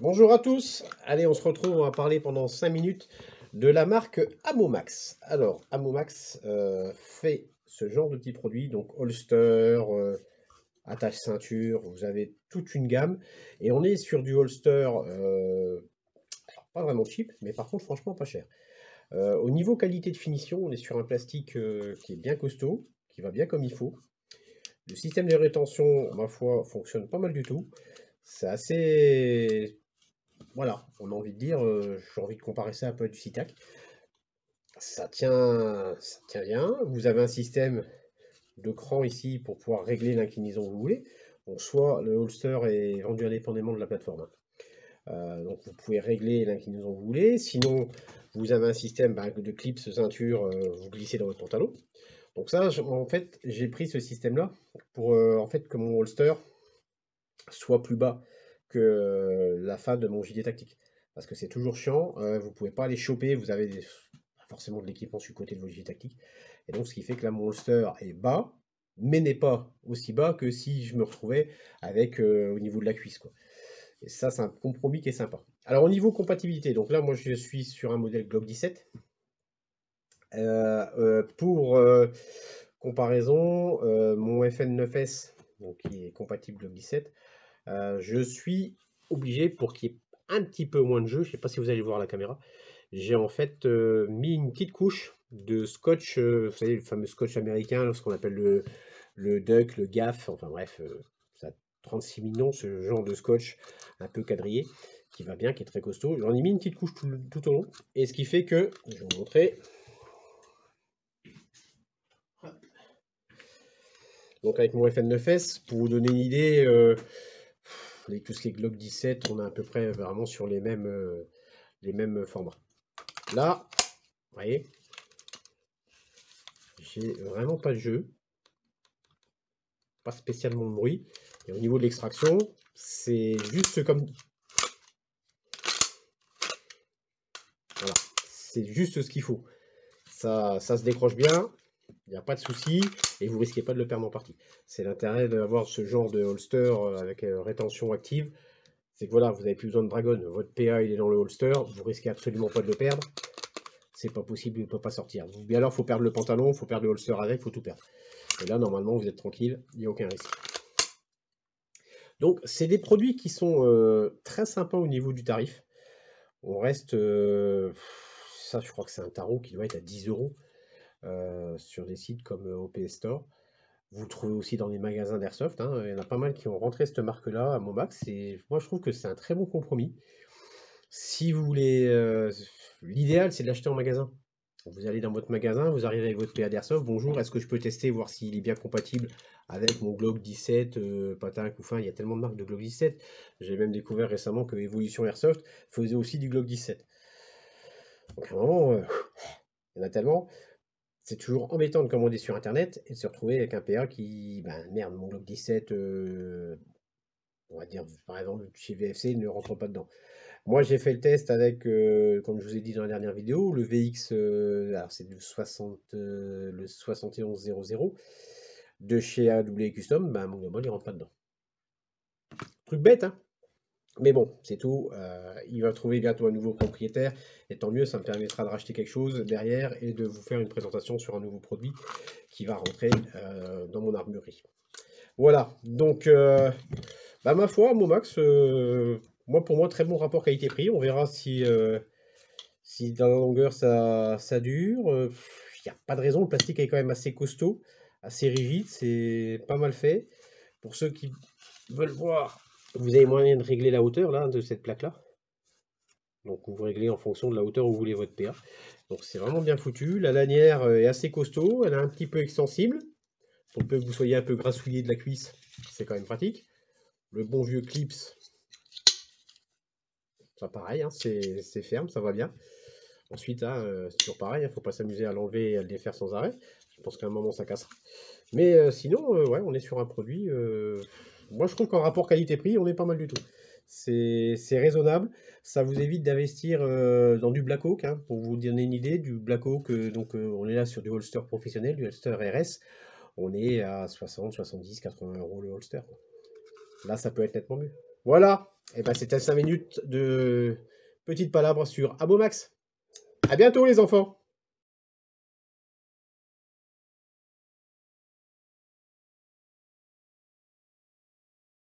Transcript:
Bonjour à tous. Allez, on se retrouve, on va parler pendant 5 minutes de la marque Amomax. Alors, Amomax fait ce genre de petits produits, donc holster, attache ceinture, vous avez toute une gamme. Et on est sur du holster, pas vraiment cheap, mais par contre, franchement, pas cher. Au niveau qualité de finition, on est sur un plastique qui est bien costaud, qui va bien comme il faut. Le système de rétention, ma foi, fonctionne pas mal du tout. C'est assez. Voilà, on a envie de dire, j'ai envie de comparer ça un peu à du SITAC. Ça tient bien. Vous avez un système de cran ici pour pouvoir régler l'inclinaison que vous voulez. Donc, soit le holster est vendu indépendamment de la plateforme, hein. Donc, vous pouvez régler l'inclinaison que vous voulez. Sinon, vous avez un système de clips ceinture, vous glissez dans votre pantalon. Donc ça, en fait, j'ai pris ce système-là pour en fait que mon holster soit plus bas que la fin de mon gilet tactique. Parce que c'est toujours chiant, vous pouvez pas les choper, vous avez forcément de l'équipement sur le côté de vos gilets tactiques. Et donc ce qui fait que là mon holster est bas, mais n'est pas aussi bas que si je me retrouvais avec au niveau de la cuisse, quoi. Et ça, c'est un compromis qui est sympa. Alors au niveau compatibilité, donc là moi je suis sur un modèle Glock 17. Pour comparaison, mon FN9S, donc, qui est compatible Glock 17, je suis obligé, pour qu'il y ait un petit peu moins de jeu, je ne sais pas si vous allez voir la caméra, j'ai en fait mis une petite couche de scotch, vous savez, le fameux scotch américain, ce qu'on appelle le duck, le gaff, enfin bref, ça a 36 millions, ce genre de scotch un peu quadrillé, qui va bien, qui est très costaud. J'en ai mis une petite couche tout au long, et ce qui fait que, je vais vous montrer, donc avec mon FN9S, pour vous donner une idée, tout ce qui est Glock 17, on est à peu près vraiment sur les mêmes formats. Là, vous voyez, j'ai vraiment pas de jeu, pas spécialement de bruit. Et au niveau de l'extraction, c'est juste comme... Voilà, c'est juste ce qu'il faut. Ça se décroche bien, il n'y a pas de souci, et vous risquez pas de le perdre en partie. C'est l'intérêt d'avoir ce genre de holster avec rétention active. C'est que voilà, vous n'avez plus besoin de dragon. Votre PA, il est dans le holster, vous risquez absolument pas de le perdre. C'est pas possible, il ne peut pas sortir. Ou alors, il faut perdre le pantalon, il faut perdre le holster avec, il faut tout perdre. Et là, normalement, vous êtes tranquille, il n'y a aucun risque. Donc, c'est des produits qui sont très sympas au niveau du tarif. On reste, ça, je crois que c'est un tarot qui doit être à 10 € sur des sites comme OPS Store. Vous le trouvez aussi dans les magasins d'Airsoft, hein. Il y en a pas mal qui ont rentré cette marque-là à Momax. Et moi, je trouve que c'est un très bon compromis. Si vous voulez, l'idéal, c'est de l'acheter en magasin. Vous allez dans votre magasin, vous arrivez avec votre PA d'Airsoft. Bonjour, est-ce que je peux tester, voir s'il est bien compatible avec mon Glock 17, patin, couffin. Il y a tellement de marques de Glock 17. J'ai même découvert récemment que Evolution Airsoft faisait aussi du Glock 17. Donc à un moment, il y en a tellement. C'est toujours embêtant de commander sur Internet et de se retrouver avec un PA qui, ben merde, mon Glock 17, on va dire, par exemple, chez VFC, ne rentre pas dedans. Moi, j'ai fait le test avec, comme je vous ai dit dans la dernière vidéo, le VX, alors c'est le 7100 de chez AW Custom, ben, mon gamin, il rentre pas dedans. Truc bête, hein? Mais bon, c'est tout. Il va trouver bientôt un nouveau propriétaire, et tant mieux, ça me permettra de racheter quelque chose derrière et de vous faire une présentation sur un nouveau produit qui va rentrer dans mon armurerie. Voilà, donc, bah, ma foi, Momax, pour moi, très bon rapport qualité-prix. On verra si dans la longueur ça dure. Il n'y a pas de raison, le plastique est quand même assez costaud, assez rigide, c'est pas mal fait. Pour ceux qui veulent voir, vous avez moyen de régler la hauteur là, de cette plaque-là. Donc vous réglez en fonction de la hauteur où vous voulez votre PA. Donc c'est vraiment bien foutu. La lanière est assez costaud, elle est un petit peu extensible. Pour peu que vous soyez un peu grassouillé de la cuisse, c'est quand même pratique. Le bon vieux clips, ça pareil, hein, c'est ferme, ça va bien. Ensuite, hein, c'est toujours pareil, il ne faut pas s'amuser à l'enlever et à le défaire sans arrêt. Je pense qu'à un moment, ça cassera. Mais sinon, ouais, on est sur un produit. Moi, je trouve qu'en rapport qualité-prix, on est pas mal du tout. C'est raisonnable. Ça vous évite d'investir dans du Black Hawk, hein, pour vous donner une idée. Du Black Hawk, donc on est là sur du holster professionnel, du holster RS. On est à 60, 70, 80 € le holster. Là, ça peut être nettement mieux. Voilà! Et ben, c'était 5 minutes de petite palabre sur Abomax. À bientôt les enfants.